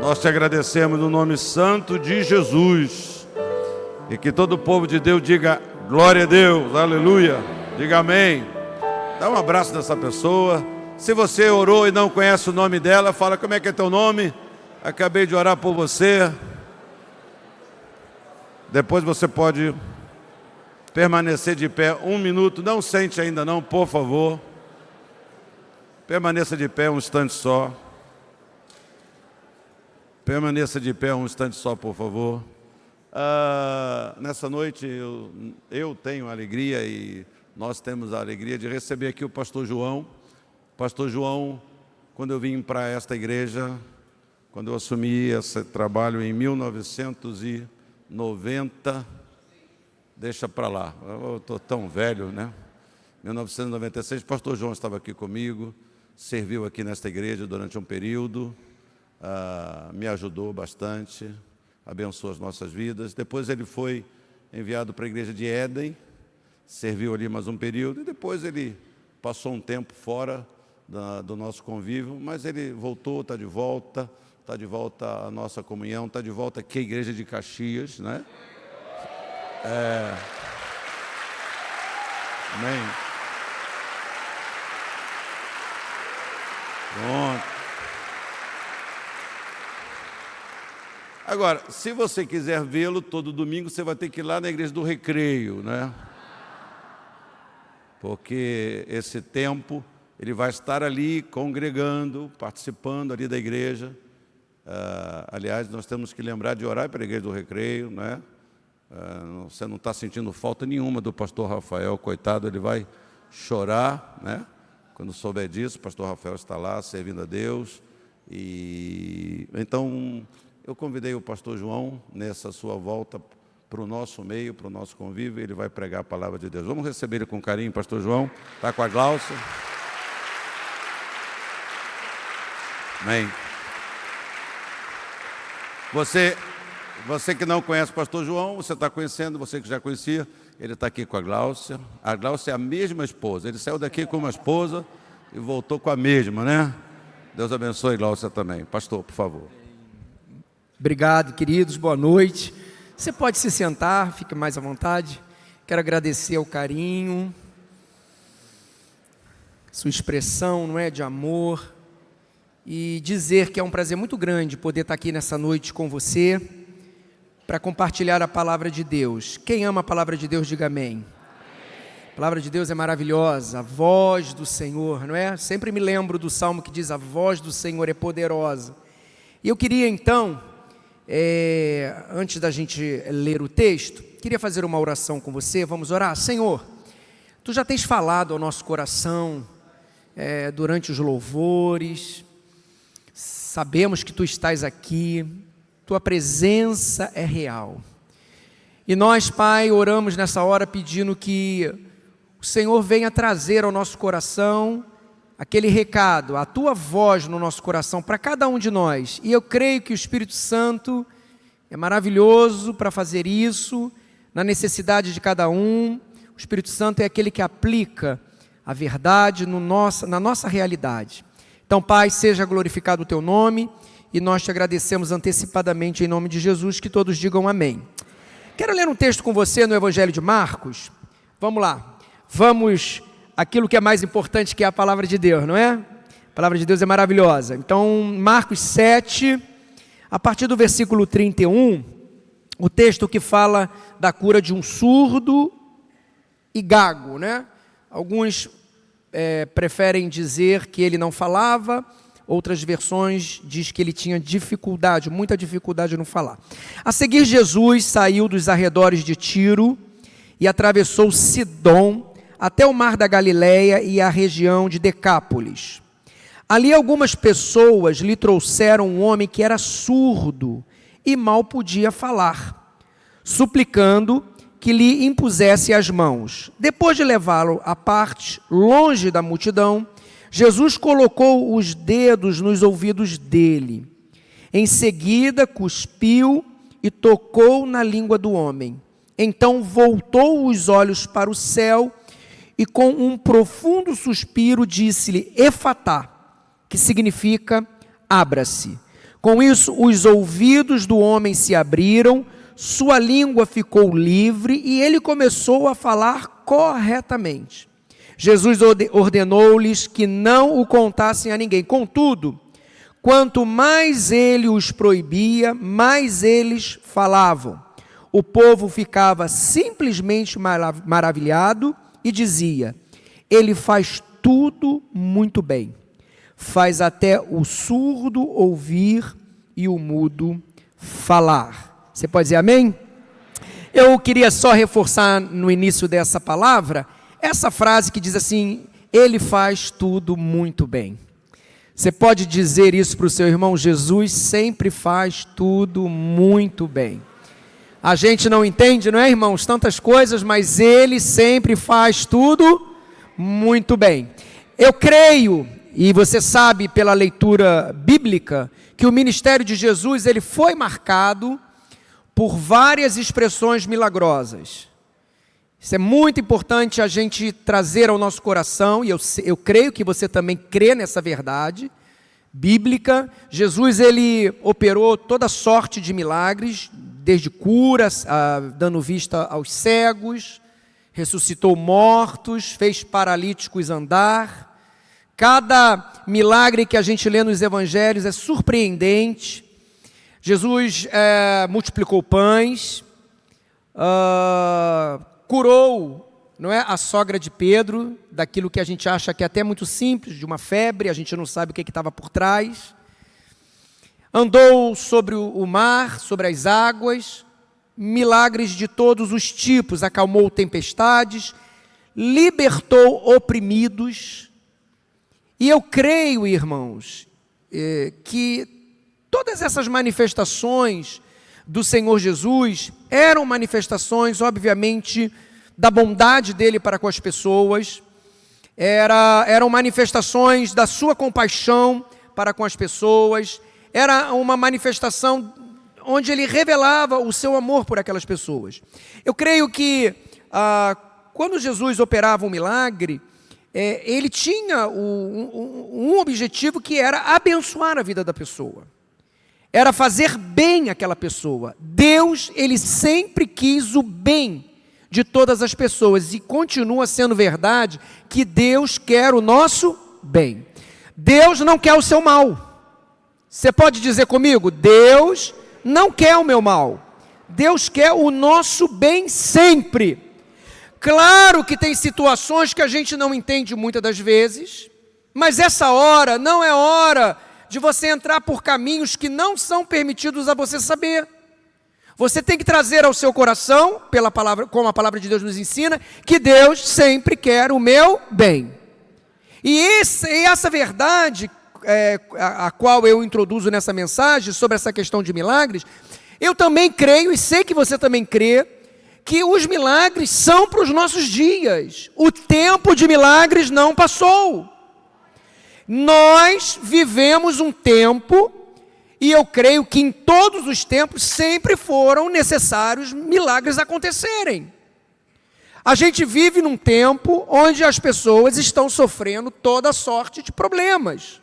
Nós te agradecemos no nome santo de Jesus. E que todo o povo de Deus diga glória a Deus, aleluia. Diga amém. Dá um abraço nessa pessoa. Se você orou e não conhece o nome dela, fala: como é que é teu nome? Acabei de orar por você. Depois você pode permanecer de pé 1 minuto. Não sente ainda não, por favor. Permaneça de pé um instante só. Permaneça de pé um instante só, por favor. Nessa noite eu tenho a alegria e nós temos a alegria de receber aqui o pastor João. Pastor João, quando eu vim para esta igreja, quando eu assumi esse trabalho em 1990, deixa para lá, eu estou tão velho, né? 1996, pastor João estava aqui comigo, serviu aqui nesta igreja durante um período, me ajudou bastante, abençoou as nossas vidas. Depois ele foi enviado para a igreja de Éden, serviu ali mais um período, e depois ele passou um tempo fora do nosso convívio, mas ele voltou, está de volta à nossa comunhão, está de volta aqui à igreja de Caxias, né? Amém. Pronto. Agora, se você quiser vê-lo todo domingo, você vai ter que ir lá na igreja do Recreio, né? Porque esse tempo ele vai estar ali congregando, participando ali da igreja. Aliás, nós temos que lembrar de orar para a igreja do Recreio, né? Você não está sentindo falta nenhuma do pastor Rafael, coitado, ele vai chorar, né? Quando souber disso, o pastor Rafael está lá servindo a Deus. E então eu convidei o pastor João nessa sua volta para o nosso meio, para o nosso convívio, ele vai pregar a palavra de Deus. Vamos receber ele com carinho, pastor João. Está com a Gláucia. Amém. Você que não conhece o pastor João, você está conhecendo, você que já conhecia, ele está aqui com a Gláucia. A Gláucia é a mesma esposa. Ele saiu daqui com uma esposa e voltou com a mesma, né? Deus abençoe a Gláucia também. Pastor, por favor. Obrigado, queridos. Boa noite. Você pode se sentar, fique mais à vontade. Quero agradecer o carinho, sua expressão, não é, de amor, e dizer que é um prazer muito grande poder estar aqui nessa noite com você para compartilhar a palavra de Deus. Quem ama a palavra de Deus, diga amém. A palavra de Deus é maravilhosa, a voz do Senhor, não é? Sempre me lembro do salmo que diz: a voz do Senhor é poderosa. E eu queria então, antes da gente ler o texto, queria fazer uma oração com você. Vamos orar? Senhor, Tu já tens falado ao nosso coração durante os louvores. Sabemos que Tu estás aqui, Tua presença é real. E nós, Pai, oramos nessa hora pedindo que o Senhor venha trazer ao nosso coração aquele recado, a Tua voz no nosso coração para cada um de nós. E eu creio que o Espírito Santo é maravilhoso para fazer isso, na necessidade de cada um. O Espírito Santo é aquele que aplica a verdade na nossa realidade. Então, Pai, seja glorificado o Teu nome, e nós Te agradecemos antecipadamente em nome de Jesus, que todos digam amém. Quero ler um texto com você no Evangelho de Marcos. Vamos lá, vamos aquilo que é mais importante, que é a palavra de Deus, não é? A palavra de Deus é maravilhosa. Então, Marcos 7, a partir do versículo 31, o texto que fala da cura de um surdo e gago, né? Alguns preferem dizer que ele não falava, outras versões diz que ele tinha dificuldade, muita dificuldade no falar. A seguir, Jesus saiu dos arredores de Tiro e atravessou Sidom até o mar da Galileia e a região de Decápolis. Ali algumas pessoas lhe trouxeram um homem que era surdo e mal podia falar, suplicando que lhe impusesse as mãos. Depois de levá-lo à parte, longe da multidão, Jesus colocou os dedos nos ouvidos dele. Em seguida, cuspiu e tocou na língua do homem. Então voltou os olhos para o céu e com um profundo suspiro disse-lhe: Efatá, que significa abra-se. Com isso, os ouvidos do homem se abriram, sua língua ficou livre e ele começou a falar corretamente. Jesus ordenou-lhes que não o contassem a ninguém. Contudo, quanto mais ele os proibia, mais eles falavam. O povo ficava simplesmente maravilhado e dizia: ele faz tudo muito bem. Faz até o surdo ouvir e o mudo falar. Você pode dizer amém? Eu queria só reforçar no início dessa palavra, essa frase que diz assim: ele faz tudo muito bem. Você pode dizer isso para o seu irmão: Jesus sempre faz tudo muito bem. A gente não entende, não é, irmãos, tantas coisas, mas ele sempre faz tudo muito bem. Eu creio, e você sabe pela leitura bíblica, que o ministério de Jesus ele foi marcado por várias expressões milagrosas. Isso é muito importante a gente trazer ao nosso coração, e eu creio que você também crê nessa verdade bíblica. Jesus ele operou toda sorte de milagres, desde curas, dando vista aos cegos, ressuscitou mortos, fez paralíticos andar. Cada milagre que a gente lê nos evangelhos é surpreendente. Jesus multiplicou pães, curou, não é, a sogra de Pedro, daquilo que a gente acha que é até muito simples, de uma febre, a gente não sabe o que estava por trás. Andou sobre o mar, sobre as águas, milagres de todos os tipos, acalmou tempestades, libertou oprimidos. E eu creio, irmãos, que todas essas manifestações do Senhor Jesus eram manifestações, obviamente, da bondade dele para com as pessoas, eram manifestações da sua compaixão para com as pessoas, era uma manifestação onde ele revelava o seu amor por aquelas pessoas. Eu creio que quando Jesus operava um milagre, ele tinha um objetivo que era abençoar a vida da pessoa. Era fazer bem àquela pessoa. Deus, ele sempre quis o bem de todas as pessoas. E continua sendo verdade que Deus quer o nosso bem. Deus não quer o seu mal. Você pode dizer comigo? Deus não quer o meu mal. Deus quer o nosso bem sempre. Claro que tem situações que a gente não entende muitas das vezes, mas essa hora não é hora de você entrar por caminhos que não são permitidos a você saber. Você tem que trazer ao seu coração, pela palavra, como a palavra de Deus nos ensina, que Deus sempre quer o meu bem. E essa verdade, a qual eu introduzo nessa mensagem, sobre essa questão de milagres, eu também creio, e sei que você também crê, que os milagres são para os nossos dias. O tempo de milagres não passou. Nós vivemos um tempo, e eu creio que em todos os tempos sempre foram necessários milagres acontecerem. A gente vive num tempo onde as pessoas estão sofrendo toda sorte de problemas.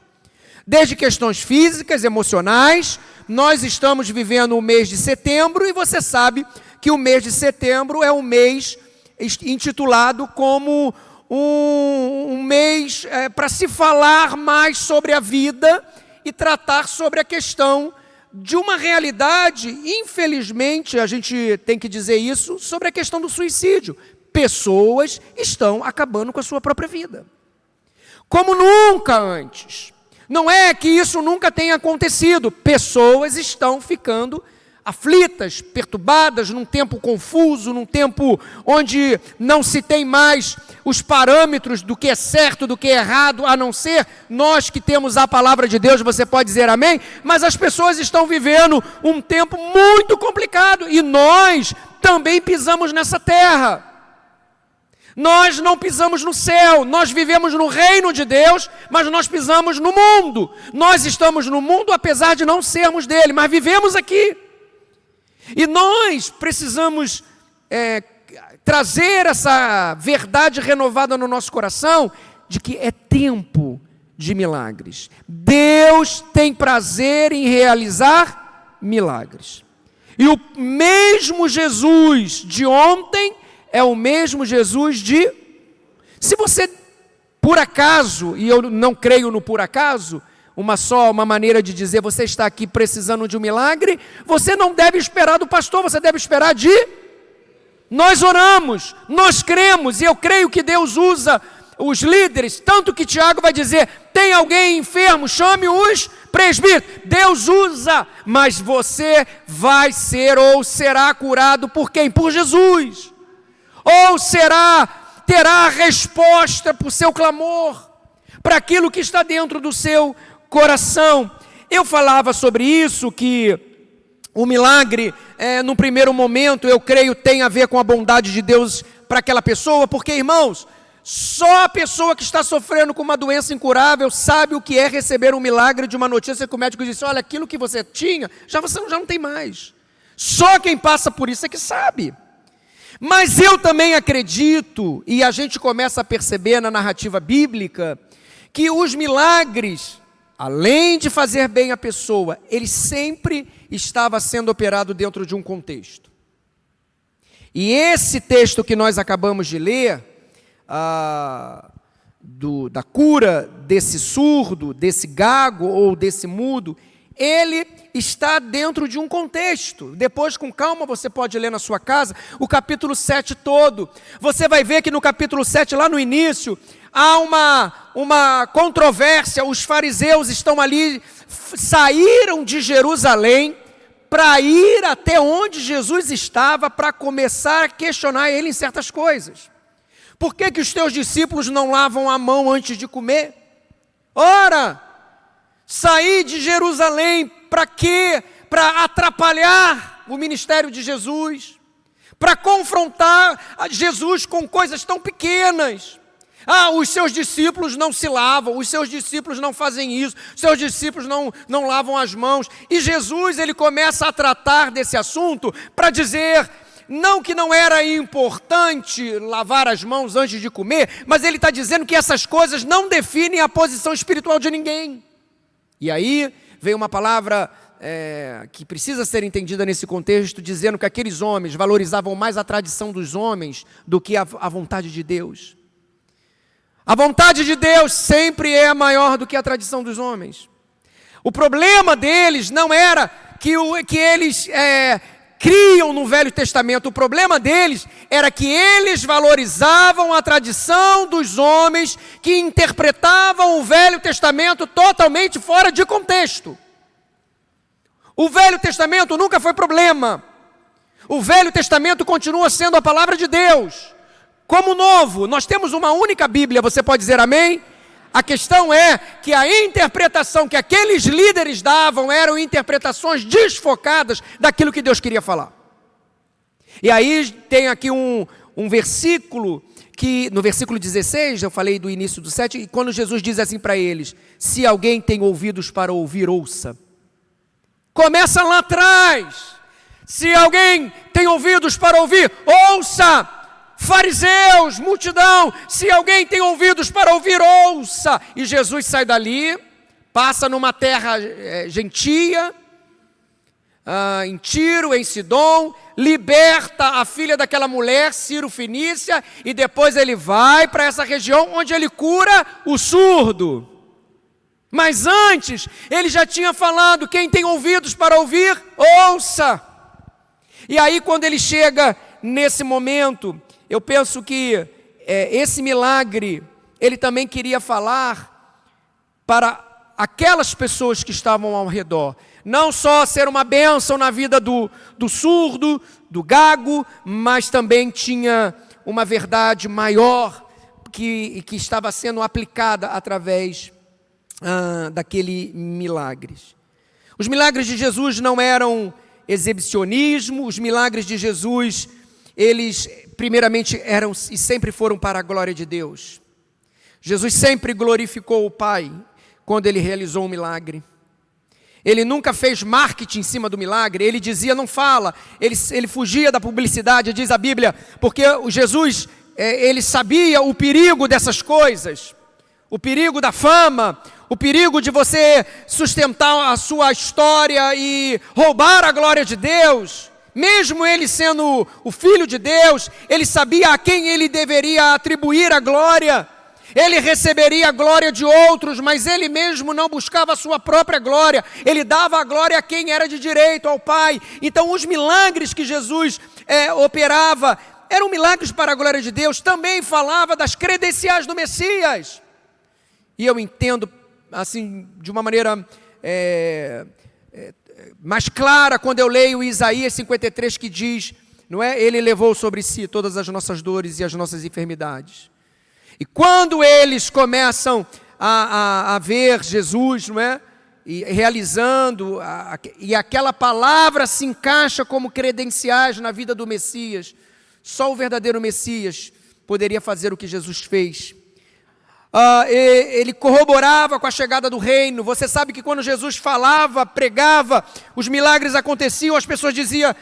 Desde questões físicas, emocionais. Nós estamos vivendo o mês de setembro, e você sabe que o mês de setembro é um mês intitulado como um mês para se falar mais sobre a vida e tratar sobre a questão de uma realidade, infelizmente, a gente tem que dizer isso, sobre a questão do suicídio. Pessoas estão acabando com a sua própria vida, como nunca antes. Não é que isso nunca tenha acontecido, pessoas estão ficando aflitas, perturbadas, num tempo confuso, num tempo onde não se tem mais os parâmetros do que é certo, do que é errado, a não ser nós que temos a palavra de Deus, você pode dizer amém, mas as pessoas estão vivendo um tempo muito complicado, e nós também pisamos nessa terra. Nós não pisamos no céu, nós vivemos no reino de Deus, mas nós pisamos no mundo. Nós estamos no mundo apesar de não sermos dele, mas vivemos aqui. E nós precisamos trazer essa verdade renovada no nosso coração, de que é tempo de milagres. Deus tem prazer em realizar milagres. E o mesmo Jesus de ontem é o mesmo Jesus de... Se você, por acaso, e eu não creio no por acaso, uma maneira de dizer, você está aqui precisando de um milagre, você não deve esperar do pastor, você deve esperar de... Nós oramos, nós cremos, e eu creio que Deus usa os líderes, tanto que Tiago vai dizer, tem alguém enfermo, chame os presbíteros. Deus usa, mas você vai ser ou será curado por quem? Por Jesus. Ou terá a resposta para o seu clamor, para aquilo que está dentro do seu coração. Eu falava sobre isso, que o milagre, no primeiro momento, eu creio, tem a ver com a bondade de Deus para aquela pessoa, porque, irmãos, só a pessoa que está sofrendo com uma doença incurável sabe o que é receber um milagre de uma notícia que o médico disse, olha, aquilo que você tinha, você já não tem mais. Só quem passa por isso é que sabe. Mas eu também acredito, e a gente começa a perceber na narrativa bíblica, que os milagres, além de fazer bem a pessoa, ele sempre estava sendo operado dentro de um contexto. E esse texto que nós acabamos de ler, da cura desse surdo, desse gago ou desse mudo, ele está dentro de um contexto. Depois, com calma, você pode ler na sua casa o capítulo 7 todo. Você vai ver que no capítulo 7, lá no início, há uma controvérsia. Os fariseus estão ali, saíram de Jerusalém para ir até onde Jesus estava, para começar a questionar ele em certas coisas. Por que os teus discípulos não lavam a mão antes de comer? Ora, sair de Jerusalém para quê? Para atrapalhar o ministério de Jesus, para confrontar Jesus com coisas tão pequenas. Os seus discípulos não se lavam, os seus discípulos não fazem isso, os seus discípulos não lavam as mãos. E Jesus, ele começa a tratar desse assunto para dizer, não que não era importante lavar as mãos antes de comer, mas ele está dizendo que essas coisas não definem a posição espiritual de ninguém. E aí vem uma palavra que precisa ser entendida nesse contexto, dizendo que aqueles homens valorizavam mais a tradição dos homens do que a vontade de Deus. A vontade de Deus sempre é maior do que a tradição dos homens. O problema deles não era que eles criam no Velho Testamento. O problema deles era que eles valorizavam a tradição dos homens que interpretavam o Velho Testamento totalmente fora de contexto. O Velho Testamento nunca foi problema. O Velho Testamento continua sendo a palavra de Deus. Como o Novo, nós temos uma única Bíblia, você pode dizer amém? A questão é que a interpretação que aqueles líderes davam eram interpretações desfocadas daquilo que Deus queria falar. E aí tem aqui um versículo, que no versículo 16, eu falei do início do 7, e quando Jesus diz assim para eles, se alguém tem ouvidos para ouvir, ouça. Começa lá atrás, se alguém tem ouvidos para ouvir, ouça. Fariseus, multidão, se alguém tem ouvidos para ouvir, ouça. E Jesus sai dali, passa numa terra gentia, em Tiro, em Sidom, liberta a filha daquela mulher, Ciro Fenícia, e depois ele vai para essa região onde ele cura o surdo. Mas antes, ele já tinha falado, quem tem ouvidos para ouvir, ouça. E aí quando ele chega nesse momento, eu penso que esse milagre, ele também queria falar para aquelas pessoas que estavam ao redor. Não só ser uma bênção na vida do surdo, do gago, mas também tinha uma verdade maior que estava sendo aplicada através daquele milagre. Os milagres de Jesus não eram exibicionismo, os milagres de Jesus, eles primeiramente eram e sempre foram para a glória de Deus. Jesus sempre glorificou o Pai quando ele realizou um milagre. Ele nunca fez marketing em cima do milagre, ele dizia, não fala, ele fugia da publicidade, diz a Bíblia, porque o Jesus, ele sabia o perigo dessas coisas. o perigo da fama, o perigo de você sustentar a sua história e roubar a glória de Deus. Mesmo ele sendo o Filho de Deus, ele sabia a quem ele deveria atribuir a glória. Ele receberia a glória de outros, mas ele mesmo não buscava a sua própria glória. Ele dava a glória a quem era de direito, ao Pai. Então os milagres que Jesus operava eram milagres para a glória de Deus. Também falava das credenciais do Messias. E eu entendo, assim, de uma maneira mais clara, quando eu leio Isaías 53, que diz, não é? Ele levou sobre si todas as nossas dores e as nossas enfermidades. E quando eles começam a ver Jesus, não é? E realizando, e aquela palavra se encaixa como credenciais na vida do Messias, só o verdadeiro Messias poderia fazer o que Jesus fez. Ele corroborava com a chegada do reino. Você sabe que quando Jesus falava, pregava, os milagres aconteciam, as pessoas diziam, o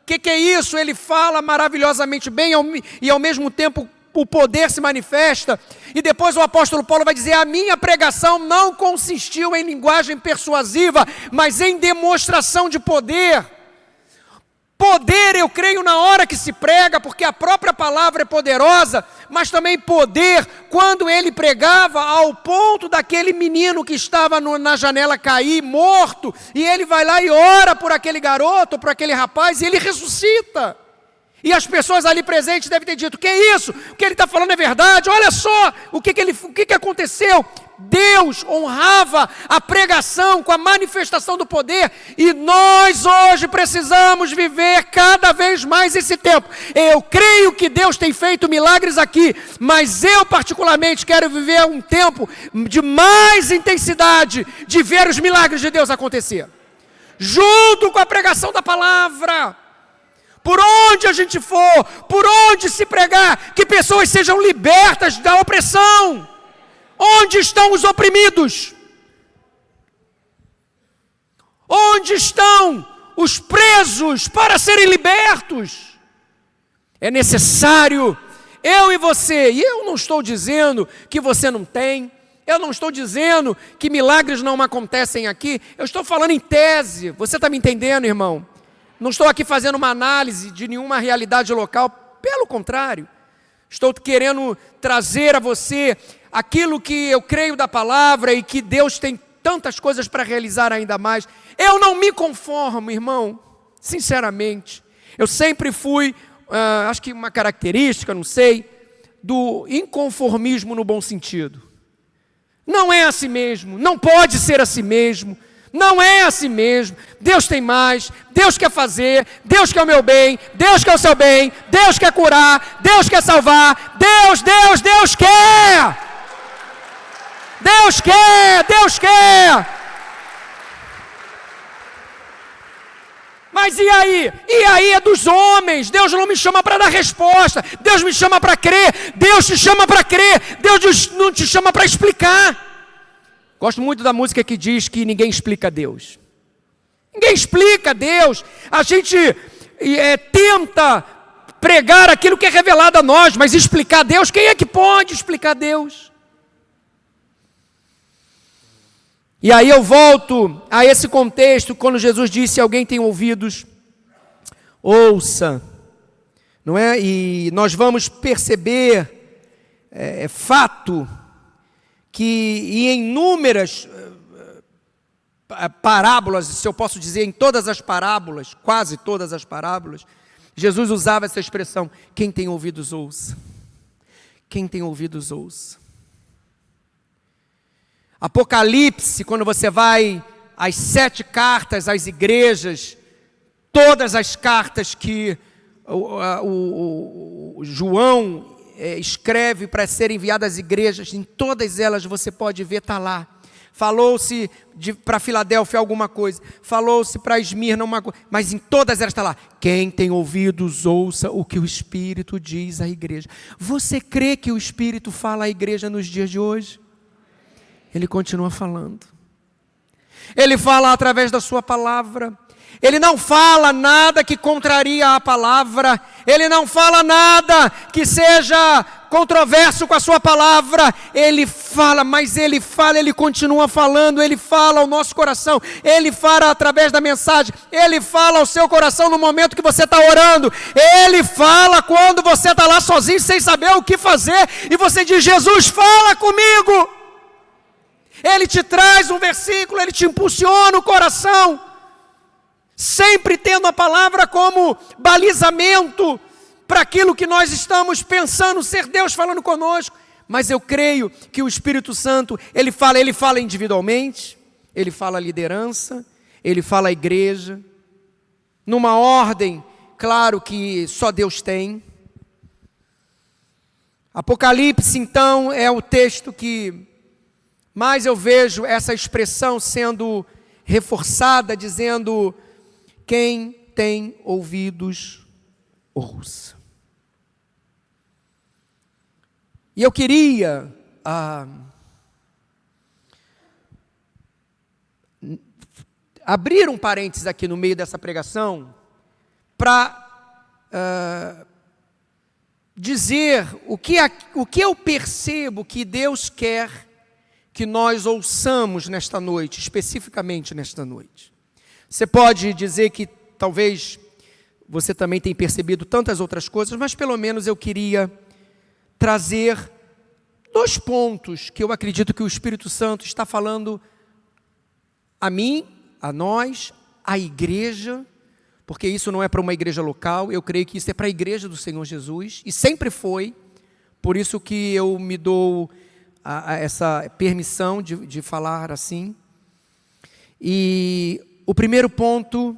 que é isso? Ele fala maravilhosamente bem e ao mesmo tempo o poder se manifesta. E depois o apóstolo Paulo vai dizer, a minha pregação não consistiu em linguagem persuasiva, mas em demonstração de poder. Poder, eu creio, na hora que se prega, porque a própria palavra é poderosa, mas também poder, quando ele pregava, ao ponto daquele menino que estava na janela cair, morto, e ele vai lá e ora por aquele garoto, por aquele rapaz, e ele ressuscita. E as pessoas ali presentes devem ter dito, que é isso? O que ele está falando é verdade? Olha só o que aconteceu. Deus honrava a pregação com a manifestação do poder, e nós hoje precisamos viver cada vez mais esse tempo. Eu creio que Deus tem feito milagres aqui, mas eu particularmente quero viver um tempo de mais intensidade, de ver os milagres de Deus acontecer, junto com a pregação da palavra. Por onde a gente for, por onde se pregar, que pessoas sejam libertas da opressão. Onde estão os oprimidos? Onde estão os presos para serem libertos? É necessário, eu e você, e eu não estou dizendo que você não tem, eu não estou dizendo que milagres não acontecem aqui, eu estou falando em tese, você está me entendendo, irmão? Não estou aqui fazendo uma análise de nenhuma realidade local, pelo contrário, estou querendo trazer a você aquilo que eu creio da palavra e que Deus tem tantas coisas para realizar ainda mais. Eu não me conformo, irmão, sinceramente. Eu sempre fui, acho que uma característica, não sei, do inconformismo no bom sentido. Não é assim mesmo, não pode ser assim mesmo. Não é assim mesmo. Deus tem mais, Deus quer fazer, Deus quer o meu bem, Deus quer o seu bem, Deus quer curar, Deus quer salvar, Deus quer! Deus quer, Deus quer! Mas e aí? E aí é dos homens. Deus não me chama para dar resposta, Deus me chama para crer, Deus te chama para crer, Deus não te chama para explicar. Gosto muito da música que diz que ninguém explica Deus. Ninguém explica Deus. A gente tenta pregar aquilo que é revelado a nós, mas explicar Deus, quem é que pode explicar Deus? E aí eu volto a esse contexto, quando Jesus disse, se alguém tem ouvidos, ouça. Não é? E nós vamos perceber, fato, que em inúmeras parábolas, se eu posso dizer, em todas as parábolas, quase todas as parábolas, Jesus usava essa expressão, quem tem ouvidos ouça. Quem tem ouvidos ouça. Apocalipse, quando você vai às 7 cartas às igrejas, todas as cartas que o João escreve para serem enviadas às igrejas, em todas elas você pode ver, está lá. Falou-se para Filadélfia alguma coisa, falou-se para Esmirna uma coisa, mas em todas elas está lá, quem tem ouvidos ouça o que o Espírito diz à igreja. Você crê que o Espírito fala à igreja nos dias de hoje? Ele continua falando. Ele fala através da sua palavra. Ele não fala nada que contraria a palavra. Ele não fala nada que seja controverso com a sua palavra, Ele fala, mas Ele fala, Ele continua falando, Ele fala ao nosso coração, Ele fala através da mensagem, Ele fala ao seu coração no momento que você está orando, Ele fala quando você está lá sozinho, sem saber o que fazer, e você diz, Jesus, fala comigo. Ele te traz um versículo, Ele te impulsiona o coração, sempre tendo a palavra como balizamento para aquilo que nós estamos pensando ser Deus falando conosco. Mas eu creio que o Espírito Santo, Ele fala individualmente, Ele fala a liderança, Ele fala a igreja, numa ordem, claro que só Deus tem. Apocalipse, então, é o texto que mais eu vejo essa expressão sendo reforçada, dizendo, quem tem ouvidos, ouça. E eu queria abrir um parênteses aqui no meio dessa pregação, para dizer o que eu percebo que Deus quer que nós ouçamos nesta noite, especificamente nesta noite. Você pode dizer que talvez você também tenha percebido tantas outras coisas, mas pelo menos eu queria trazer 2 pontos que eu acredito que o Espírito Santo está falando a mim, a nós, à igreja, porque isso não é para uma igreja local, eu creio que isso é para a igreja do Senhor Jesus, e sempre foi, por isso que eu me dou essa permissão de falar assim. E o primeiro ponto,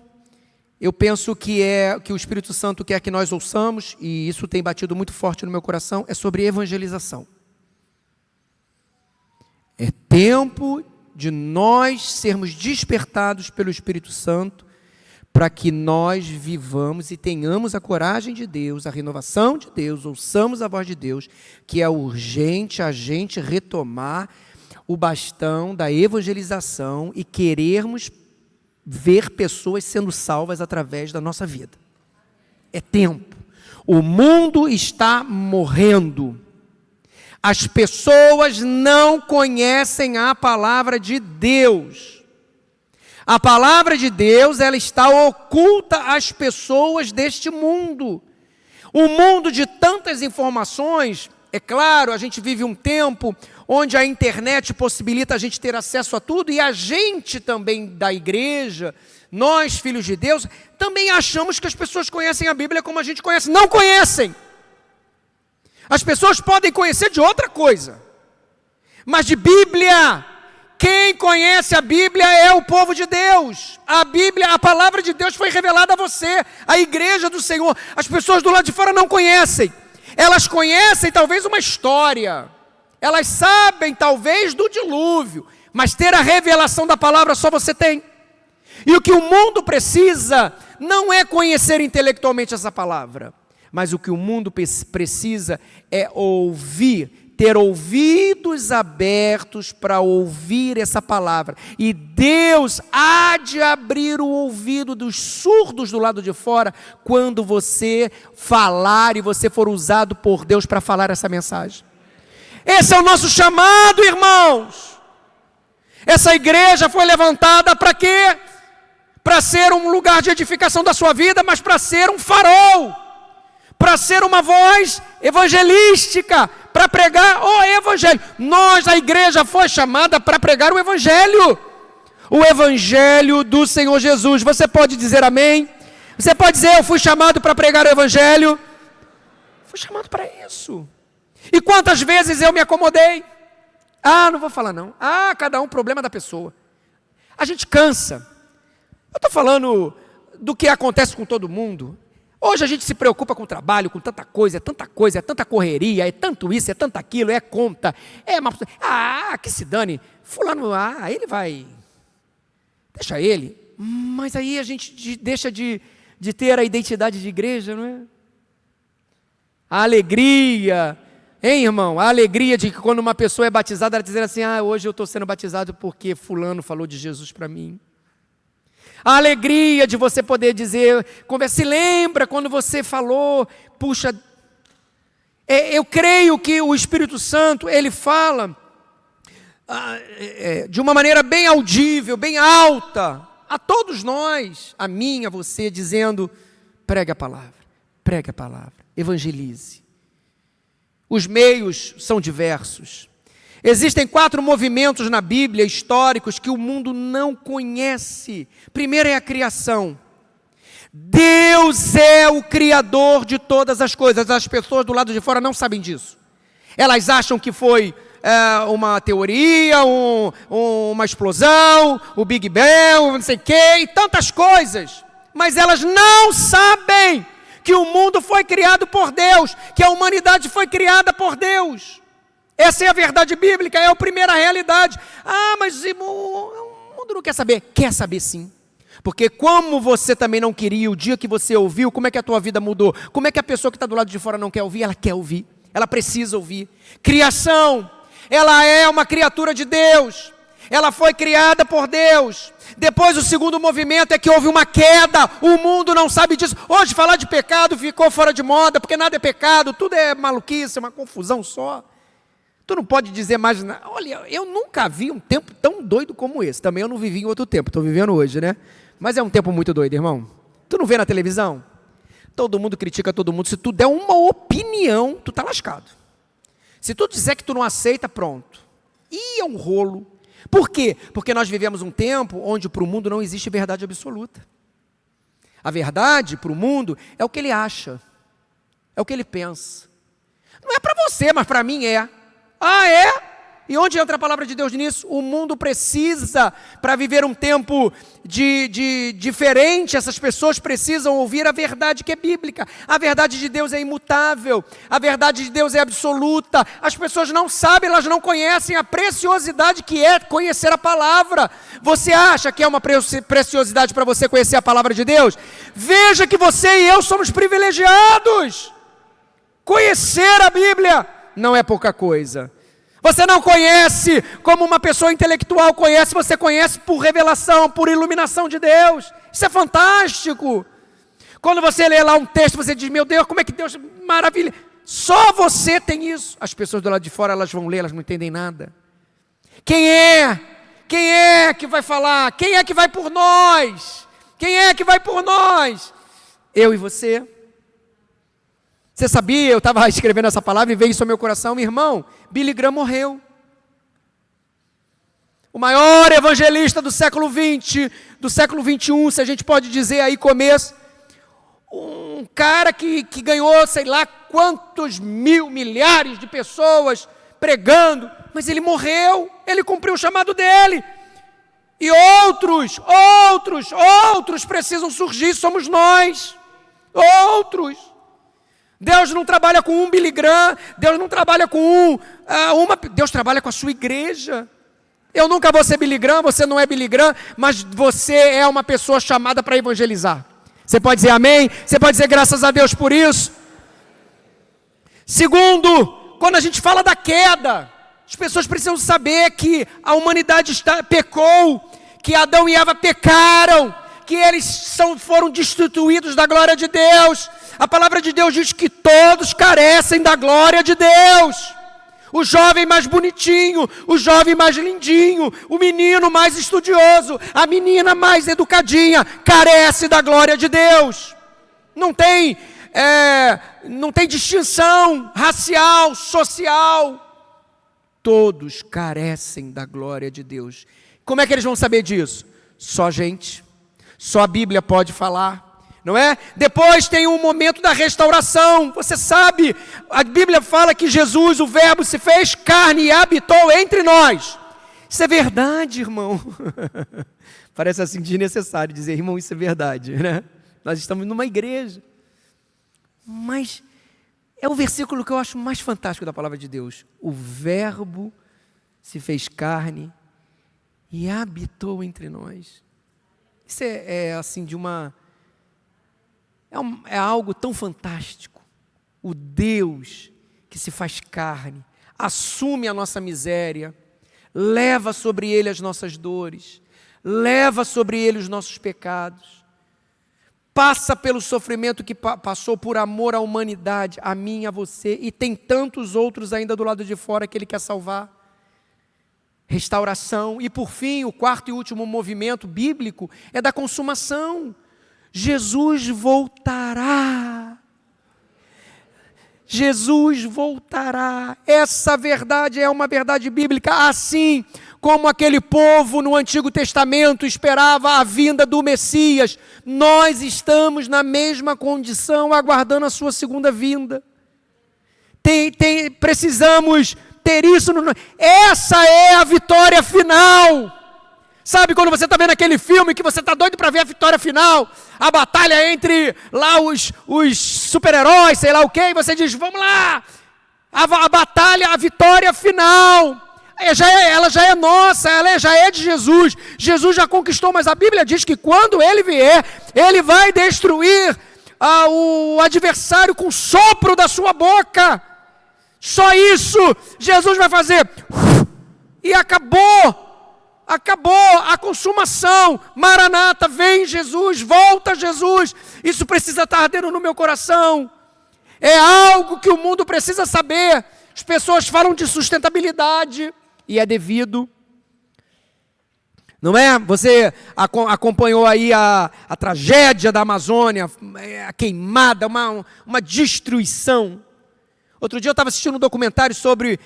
eu penso que é que o Espírito Santo quer que nós ouçamos, e isso tem batido muito forte no meu coração, é sobre evangelização. É tempo de nós sermos despertados pelo Espírito Santo, para que nós vivamos e tenhamos a coragem de Deus, a renovação de Deus, ouçamos a voz de Deus, que é urgente a gente retomar o bastão da evangelização e querermos ver pessoas sendo salvas através da nossa vida. É tempo. O mundo está morrendo. As pessoas não conhecem a palavra de Deus. A palavra de Deus, ela está oculta às pessoas deste mundo. Um mundo de tantas informações, é claro, a gente vive um tempo onde a internet possibilita a gente ter acesso a tudo, e a gente também da igreja, nós, filhos de Deus, também achamos que as pessoas conhecem a Bíblia como a gente conhece. Não conhecem. As pessoas podem conhecer de outra coisa, mas de Bíblia, quem conhece a Bíblia é o povo de Deus. A Bíblia, a palavra de Deus foi revelada a você, a igreja do Senhor. As pessoas do lado de fora não conhecem. Elas conhecem talvez uma história. Elas sabem talvez do dilúvio. Mas ter a revelação da palavra só você tem. E o que o mundo precisa não é conhecer intelectualmente essa palavra. Mas o que o mundo precisa é ouvir, ter ouvidos abertos para ouvir essa palavra. E Deus há de abrir o ouvido dos surdos do lado de fora quando você falar e você for usado por Deus para falar essa mensagem. Esse é o nosso chamado, irmãos. Essa igreja foi levantada para quê? Para ser um lugar de edificação da sua vida, mas para ser um farol, para ser uma voz evangelística, para pregar o evangelho. Nós, a igreja, foi chamada para pregar o evangelho do Senhor Jesus. Você pode dizer amém? Você pode dizer, eu fui chamado para pregar o evangelho? Fui chamado para isso. E quantas vezes eu me acomodei? Não vou falar não. Cada um problema da pessoa. A gente cansa. Eu estou falando do que acontece com todo mundo. Hoje a gente se preocupa com o trabalho, com tanta coisa, é tanta correria, é tanto isso, é tanto aquilo, é conta, que se dane, fulano, ele vai, deixa ele, mas aí a gente deixa de ter a identidade de igreja, não é? A alegria, hein, irmão, a alegria de que quando uma pessoa é batizada, ela dizer assim, hoje eu estou sendo batizado porque fulano falou de Jesus para mim. A alegria de você poder dizer, se lembra quando você falou, puxa, Eu creio que o Espírito Santo, ele fala de uma maneira bem audível, bem alta, a todos nós, a mim, a você, dizendo: pregue a palavra, evangelize. Os meios são diversos. Existem 4 movimentos na Bíblia históricos que o mundo não conhece. Primeiro é a criação. Deus é o Criador de todas as coisas. As pessoas do lado de fora não sabem disso. Elas acham que foi uma teoria, uma explosão, o Big Bang, não sei o quê, e tantas coisas. Mas elas não sabem que o mundo foi criado por Deus, que a humanidade foi criada por Deus. Essa é a verdade bíblica, é a primeira realidade. Mas o mundo não quer saber. Quer saber sim. Porque como você também não queria, o dia que você ouviu, como é que a tua vida mudou? Como é que a pessoa que está do lado de fora não quer ouvir? Ela quer ouvir, ela precisa ouvir. Criação, ela é uma criatura de Deus. Ela foi criada por Deus. Depois o segundo movimento é que houve uma queda. O mundo não sabe disso. Hoje falar de pecado ficou fora de moda, porque nada é pecado, tudo é maluquice, é uma confusão só. Tu não pode dizer mais nada. Olha, eu nunca vi um tempo tão doido como esse. Também eu não vivi em outro tempo, estou vivendo hoje, né? Mas é um tempo muito doido, irmão. Tu não vê na televisão? Todo mundo critica todo mundo. Se tu der uma opinião, tu tá lascado. Se tu disser que tu não aceita, pronto. E é um rolo. Por quê? Porque nós vivemos um tempo onde para o mundo não existe verdade absoluta. A verdade para o mundo é o que ele acha. É o que ele pensa. Não é para você, mas para mim é. É? E onde entra a palavra de Deus nisso? O mundo precisa, para viver um tempo diferente, essas pessoas precisam ouvir a verdade que é bíblica. A verdade de Deus é imutável, a verdade de Deus é absoluta. As pessoas não sabem, elas não conhecem a preciosidade que é conhecer a palavra. Você acha que é uma preciosidade para você conhecer a palavra de Deus? Veja que você e eu somos privilegiados. Conhecer a Bíblia não é pouca coisa. Você não conhece como uma pessoa intelectual conhece, você conhece por revelação, por iluminação de Deus. Isso é fantástico. Quando você lê lá um texto, você diz: meu Deus, como é que Deus, maravilha. Só você tem isso. As pessoas do lado de fora, elas vão ler, elas não entendem nada. Quem é? Quem é que vai falar? Quem é que vai por nós? Quem é que vai por nós? Eu e você. Você sabia, eu estava escrevendo essa palavra e veio isso ao meu coração, meu irmão, Billy Graham morreu. O maior evangelista do século XX, do século XXI, se a gente pode dizer aí começo. Um cara que ganhou, sei lá, quantos milhares de pessoas pregando, mas ele morreu, ele cumpriu o chamado dele. E outros precisam surgir, somos nós. Outros. Deus não trabalha com um Billy Graham, Deus não trabalha com Deus trabalha com a sua igreja. Eu nunca vou ser Billy Graham, você não é Billy Graham, mas você é uma pessoa chamada para evangelizar. Você pode dizer amém? Você pode dizer graças a Deus por isso? Segundo, quando a gente fala da queda, as pessoas precisam saber que a humanidade pecou, que Adão e Eva pecaram, que eles foram destituídos da glória de Deus. A palavra de Deus diz que todos carecem da glória de Deus. O jovem mais bonitinho, o jovem mais lindinho, o menino mais estudioso, a menina mais educadinha, carece da glória de Deus. Não tem distinção racial, social. Todos carecem da glória de Deus. Como é que eles vão saber disso? Só a Bíblia pode falar. Não é? Depois tem um momento da restauração. Você sabe, a Bíblia fala que Jesus, o Verbo, se fez carne e habitou entre nós. Isso é verdade, irmão. Parece assim desnecessário dizer, irmão, isso é verdade, né? Nós estamos numa igreja. Mas é o versículo que eu acho mais fantástico da palavra de Deus. O Verbo se fez carne e habitou entre nós. Isso é assim de uma... É algo tão fantástico. O Deus que se faz carne, assume a nossa miséria, leva sobre Ele as nossas dores, leva sobre Ele os nossos pecados, passa pelo sofrimento que passou por amor à humanidade, a mim, a você, e tem tantos outros ainda do lado de fora que Ele quer salvar. Restauração. E por fim, o quarto e último movimento bíblico é da consumação. Jesus voltará. Jesus voltará. Essa verdade é uma verdade bíblica, assim como aquele povo no Antigo Testamento esperava a vinda do Messias, nós estamos na mesma condição, aguardando a sua segunda vinda. Precisamos ter isso. Essa é a vitória final. Sabe quando você está vendo aquele filme que você está doido para ver a vitória final? A batalha entre lá os super-heróis, sei lá o quê, e você diz, vamos lá! A batalha, a vitória final, ela já é nossa, ela já é de Jesus. Jesus já conquistou, mas a Bíblia diz que quando Ele vier, Ele vai destruir o adversário com o sopro da sua boca. Só isso Jesus vai fazer. E acabou a consumação. Maranata, vem Jesus, volta Jesus. Isso precisa estar ardendo no meu coração. É algo que o mundo precisa saber. As pessoas falam de sustentabilidade, e é devido. Não é? Você acompanhou aí a tragédia da Amazônia, a queimada, uma destruição. Outro dia eu estava assistindo um documentário sobre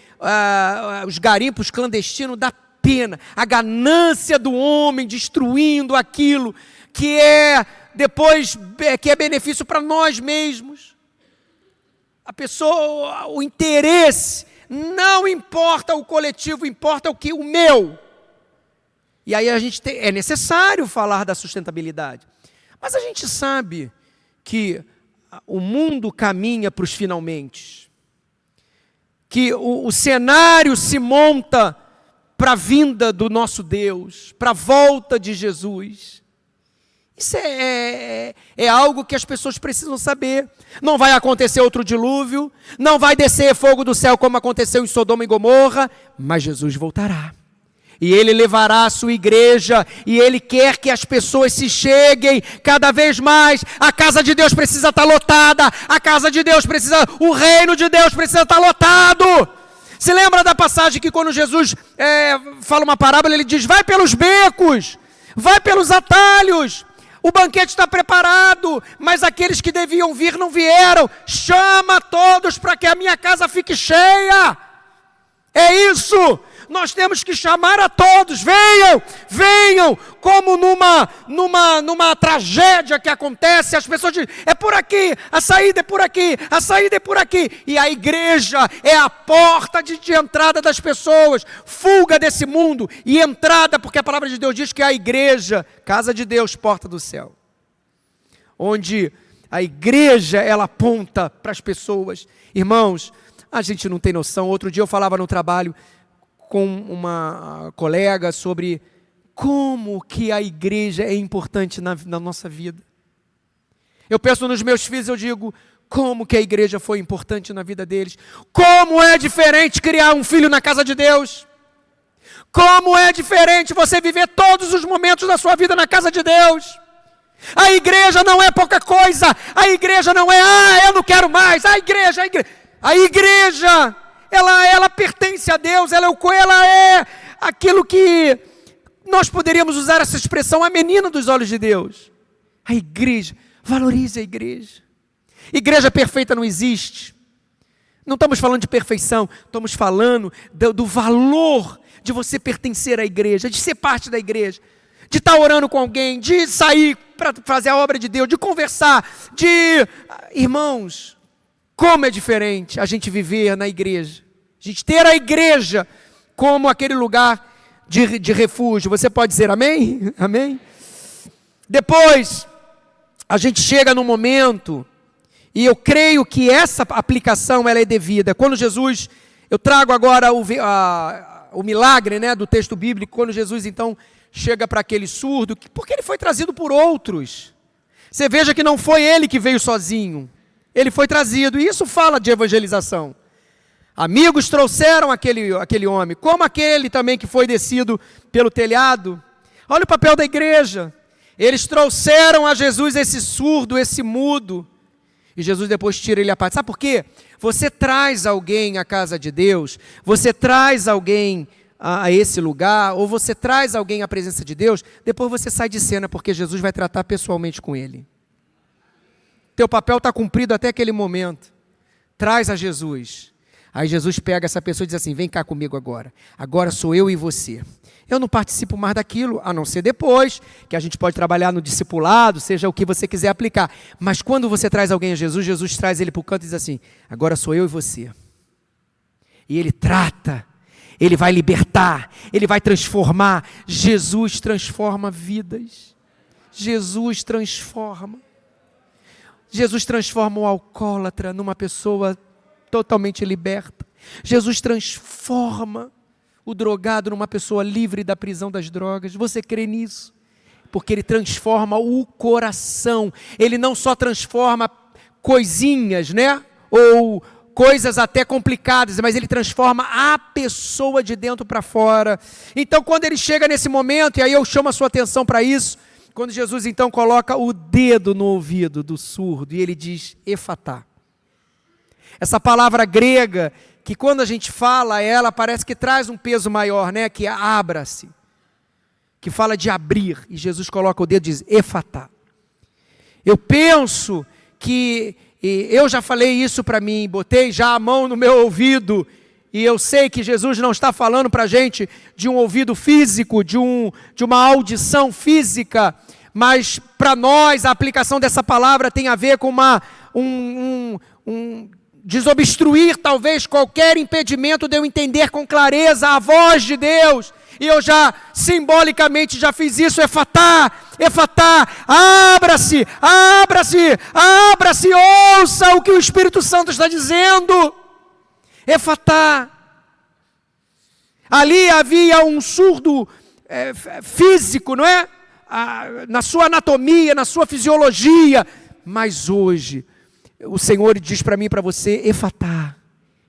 os garimpos clandestinos da pena, a ganância do homem destruindo aquilo que é depois que é benefício para nós mesmos. A pessoa, o interesse, não importa o coletivo, importa o meu. E aí é necessário falar da sustentabilidade. Mas a gente sabe que o mundo caminha para os finalmente. Que o cenário se monta para a vinda do nosso Deus, para a volta de Jesus. Isso é algo que as pessoas precisam saber. Não vai acontecer outro dilúvio, não vai descer fogo do céu como aconteceu em Sodoma e Gomorra, mas Jesus voltará. E Ele levará a sua igreja, e Ele quer que as pessoas se cheguem cada vez mais. A casa de Deus precisa estar lotada, o reino de Deus precisa estar lotado. Se lembra da passagem que quando Jesus fala uma parábola, Ele diz, vai pelos becos, vai pelos atalhos, o banquete está preparado, mas aqueles que deviam vir não vieram. Chama todos para que a minha casa fique cheia. É isso. Nós temos que chamar a todos, venham, como numa tragédia que acontece, as pessoas dizem, é por aqui, a saída é por aqui, e a igreja é a porta de entrada das pessoas, fuga desse mundo e entrada, porque a palavra de Deus diz que a igreja, casa de Deus, porta do céu, onde a igreja, ela aponta para as pessoas. Irmãos, a gente não tem noção. Outro dia eu falava no trabalho com uma colega sobre como que a igreja é importante na nossa vida. Eu penso nos meus filhos, eu digo, como que a igreja foi importante na vida deles. Como é diferente criar um filho na casa de Deus. Como é diferente você viver todos os momentos da sua vida na casa de Deus. A igreja não é pouca coisa. A igreja não é, eu não quero mais. A igreja. Ela pertence a Deus, ela é aquilo que nós poderíamos usar essa expressão, a menina dos olhos de Deus. A igreja, valorize a igreja. Igreja perfeita não existe. Não estamos falando de perfeição, estamos falando do valor de você pertencer à igreja, de ser parte da igreja, de estar orando com alguém, de sair para fazer a obra de Deus, de conversar, Irmãos, como é diferente a gente viver na igreja. A gente ter a igreja como aquele lugar de refúgio. Você pode dizer amém? Amém? Depois, a gente chega num momento, e eu creio que essa aplicação ela é devida. Quando Jesus, eu trago agora o milagre, né, do texto bíblico, quando Jesus então chega para aquele surdo, porque ele foi trazido por outros. Você veja que não foi ele que veio sozinho. Ele foi trazido, e isso fala de evangelização. Amigos trouxeram aquele homem, como aquele também que foi descido pelo telhado. Olha o papel da igreja. Eles trouxeram a Jesus esse surdo, esse mudo, e Jesus depois tira ele à parte. Sabe por quê? Você traz alguém à casa de Deus, você traz alguém a esse lugar, ou você traz alguém à presença de Deus, depois você sai de cena, porque Jesus vai tratar pessoalmente com ele. Teu papel está cumprido até aquele momento. Traz a Jesus. Aí Jesus pega essa pessoa e diz assim, vem cá comigo agora. Agora sou eu e você. Eu não participo mais daquilo, a não ser depois, que a gente pode trabalhar no discipulado, seja o que você quiser aplicar. Mas quando você traz alguém a Jesus, Jesus traz ele para o canto e diz assim, agora sou eu e você. E ele trata, ele vai libertar, ele vai transformar. Jesus transforma vidas. Jesus transforma. Jesus transforma o alcoólatra numa pessoa totalmente liberta. Jesus transforma o drogado numa pessoa livre da prisão das drogas. Você crê nisso? Porque ele transforma o coração. Ele não só transforma coisinhas, né? Ou coisas até complicadas, mas ele transforma a pessoa de dentro para fora. Então, quando ele chega nesse momento, e aí eu chamo a sua atenção para isso, quando Jesus então coloca o dedo no ouvido do surdo e ele diz, efatá. Essa palavra grega, que quando a gente fala ela, parece que traz um peso maior, né? Que é abra-se, que fala de abrir, e Jesus coloca o dedo e diz, efatá. Eu penso que, eu já falei isso para mim, botei já a mão no meu ouvido, e eu sei que Jesus não está falando para a gente de um ouvido físico, de uma audição física, mas para nós a aplicação dessa palavra tem a ver com desobstruir talvez qualquer impedimento de eu entender com clareza a voz de Deus. E eu já simbolicamente já fiz isso, efatá, efatá, abra-se, abra-se, abra-se, ouça o que o Espírito Santo está dizendo. Efatá. Ali havia um surdo físico, não é? Na sua anatomia, na sua fisiologia, mas hoje o Senhor diz para mim e para você, efatá,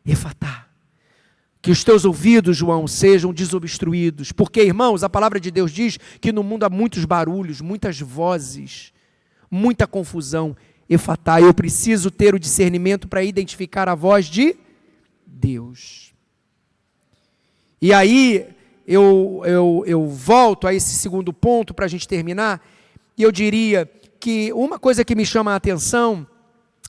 efatá. Que os teus ouvidos, João, sejam desobstruídos. Porque, irmãos, a palavra de Deus diz que no mundo há muitos barulhos, muitas vozes, muita confusão. Efatá, eu preciso ter o discernimento para identificar a voz de Deus. E aí, eu volto a esse segundo ponto para a gente terminar, e eu diria que uma coisa que me chama a atenção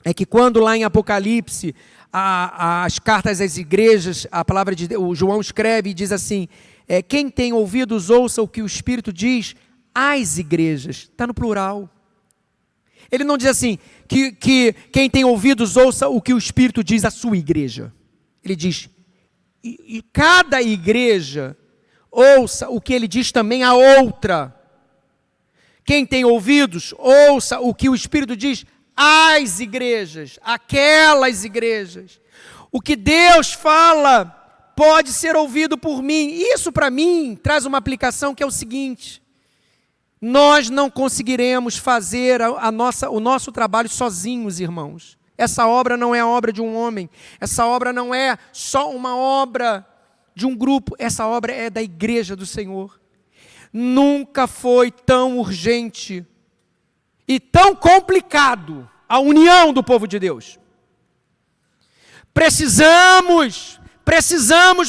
é que quando lá em Apocalipse, as cartas às igrejas, a palavra de Deus, o João escreve e diz assim, quem tem ouvidos ouça o que o Espírito diz às igrejas, está no plural. Ele não diz assim, que quem tem ouvidos ouça o que o Espírito diz à sua igreja. Ele diz, e cada igreja ouça o que ele diz também a outra. Quem tem ouvidos, ouça o que o Espírito diz às igrejas, aquelas igrejas. O que Deus fala pode ser ouvido por mim. Isso para mim traz uma aplicação que é o seguinte: nós não conseguiremos fazer o nosso trabalho sozinhos, irmãos. Essa obra não é a obra de um homem. Essa obra não é só uma obra de um grupo. Essa obra é da igreja do Senhor. Nunca foi tão urgente e tão complicado a união do povo de Deus. Precisamos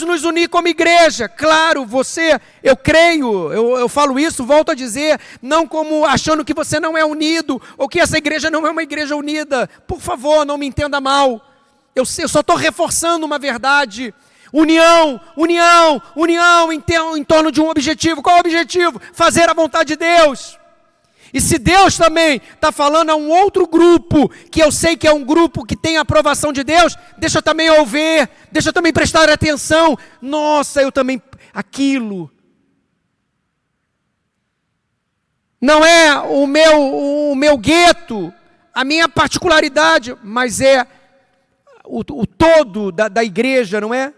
nos unir como igreja. Claro, eu creio, eu falo isso, volto a dizer, não como achando que você não é unido, ou que essa igreja não é uma igreja unida. Por favor, não me entenda mal. Eu só estou reforçando uma verdade. União em torno de um objetivo. Qual é o objetivo? Fazer a vontade de Deus. E se Deus também está falando a um outro grupo, que eu sei que é um grupo que tem a aprovação de Deus, deixa eu também ouvir, deixa eu também prestar atenção. Nossa, eu também, aquilo. Não é o meu gueto, a minha particularidade, mas é o todo da igreja, não é?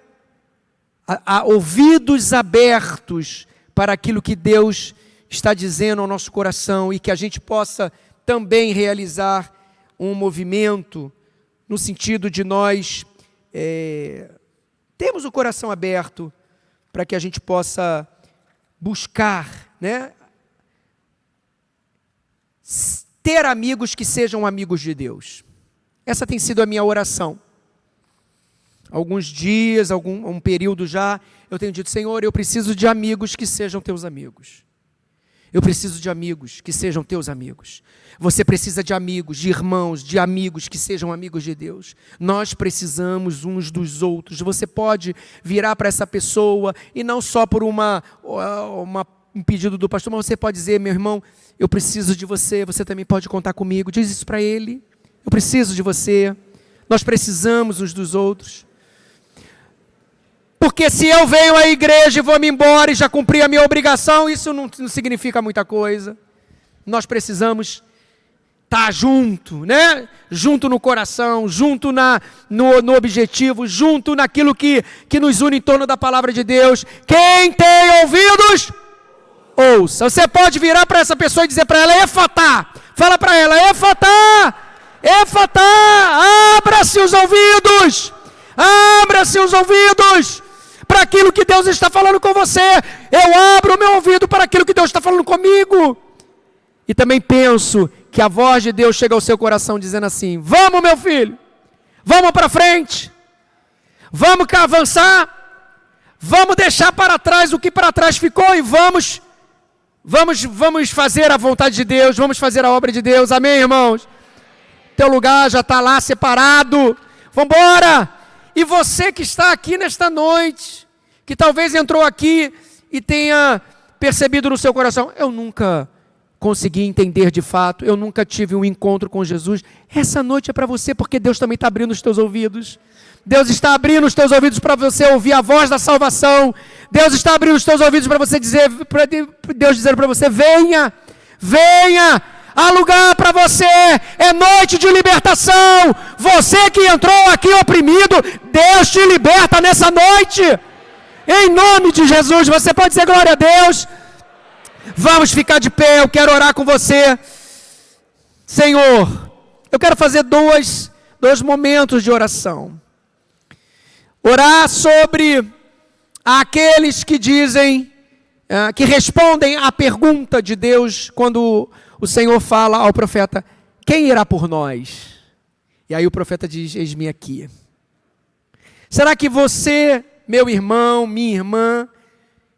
Ouvidos abertos para aquilo que Deus está dizendo ao nosso coração, e que a gente possa também realizar um movimento no sentido de nós termos o coração aberto para que a gente possa buscar, né, ter amigos que sejam amigos de Deus. Essa tem sido a minha oração. Alguns dias, um período já, eu tenho dito, Senhor, eu preciso de amigos que sejam teus amigos. Eu preciso de amigos que sejam teus amigos. Você precisa de amigos, de irmãos, de amigos que sejam amigos de Deus. Nós precisamos uns dos outros. Você pode virar para essa pessoa e não só por um pedido do pastor, mas você pode dizer, meu irmão, eu preciso de você, você também pode contar comigo. Diz isso para ele. Eu preciso de você. Nós precisamos uns dos outros. Porque se eu venho à igreja e vou me embora e já cumpri a minha obrigação, isso não significa muita coisa. Nós precisamos estar junto, né? Junto no coração, junto no objetivo, junto naquilo que nos une em torno da palavra de Deus. Quem tem ouvidos, ouça. Você pode virar para essa pessoa e dizer para ela, Efatá. Fala para ela, Efatá, Efatá, abra-se os ouvidos, abra-se os ouvidos para aquilo que Deus está falando com você. Eu abro o meu ouvido para aquilo que Deus está falando comigo. E também penso que a voz de Deus chega ao seu coração dizendo assim, vamos meu filho, vamos para frente, vamos avançar, vamos deixar para trás o que para trás ficou e vamos fazer a vontade de Deus, vamos fazer a obra de Deus, amém irmãos? Teu lugar já está lá separado, vamos embora. E você que está aqui nesta noite, que talvez entrou aqui e tenha percebido no seu coração, eu nunca consegui entender de fato, eu nunca tive um encontro com Jesus. Essa noite é para você, porque Deus também está abrindo os teus ouvidos. Deus está abrindo os teus ouvidos para você ouvir a voz da salvação. Deus está abrindo os teus ouvidos para você dizer, para Deus dizer para você, venha, venha. Há lugar para você, é noite de libertação. Você que entrou aqui oprimido, Deus te liberta nessa noite. Em nome de Jesus, você pode dizer glória a Deus. Vamos ficar de pé, eu quero orar com você. Senhor, eu quero fazer dois momentos de oração. Orar sobre aqueles que dizem, que respondem à pergunta de Deus quando o Senhor fala ao profeta, quem irá por nós? E aí o profeta diz, eis-me aqui. Será que você, meu irmão, minha irmã,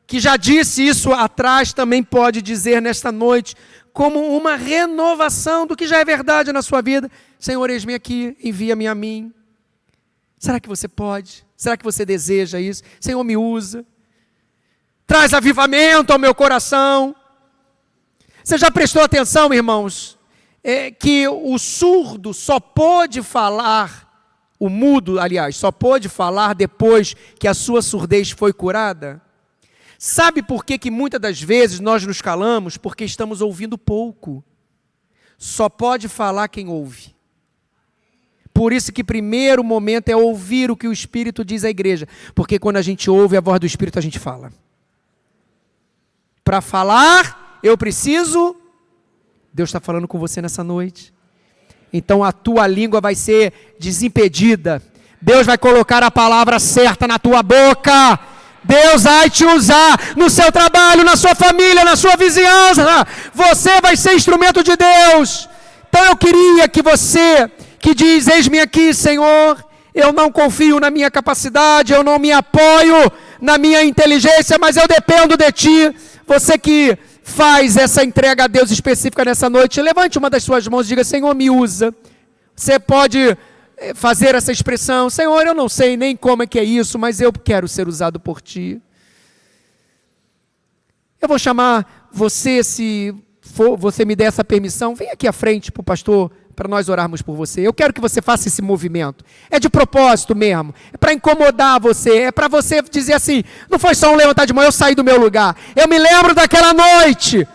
que já disse isso atrás, também pode dizer nesta noite, como uma renovação do que já é verdade na sua vida, Senhor, eis-me aqui, envia-me a mim. Será que você pode? Será que você deseja isso? Senhor, me usa. Traz avivamento ao meu coração. Você já prestou atenção, irmãos, que o surdo só pôde falar, o mudo, aliás, só pôde falar depois que a sua surdez foi curada? Sabe por que muitas das vezes nós nos calamos? Porque estamos ouvindo pouco. Só pode falar quem ouve. Por isso que primeiro momento é ouvir o que o Espírito diz à igreja. Porque quando a gente ouve a voz do Espírito, a gente fala. Para falar, eu preciso, Deus está falando com você nessa noite. Então a tua língua vai ser desimpedida. Deus vai colocar a palavra certa na tua boca. Deus vai te usar no seu trabalho, na sua família, na sua vizinhança. Você vai ser instrumento de Deus. Então eu queria que você, que diz, eis-me aqui, Senhor, eu não confio na minha capacidade, eu não me apoio na minha inteligência, mas eu dependo de Ti. Você que faz essa entrega a Deus específica nessa noite, levante uma das suas mãos e diga, Senhor, me usa. Você pode fazer essa expressão, Senhor, eu não sei nem como é que é isso, mas eu quero ser usado por Ti. Eu vou chamar você, se você me der essa permissão, vem aqui à frente para o pastor, para nós orarmos por você. Eu quero que você faça esse movimento. É de propósito mesmo. É para incomodar você. É para você dizer assim, não foi só um levantar de mão, eu saí do meu lugar. Eu me lembro daquela noite.